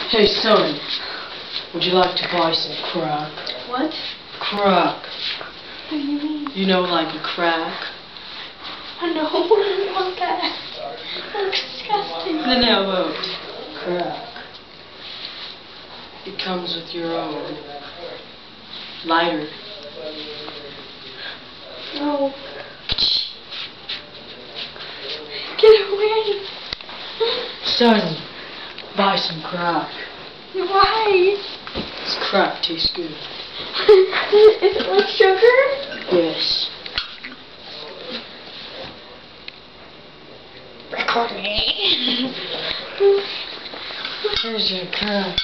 Hey son, would you like to buy some crack? What? Crack. What do you mean? You know, like a crack? I know, I don't want that. That's disgusting. Then I won't. Crack. It comes with your own lighter. No. Get away. Son, buy some crack. Why? This crack tastes good. Is it like sugar? Yes. Record me. Here's your crack.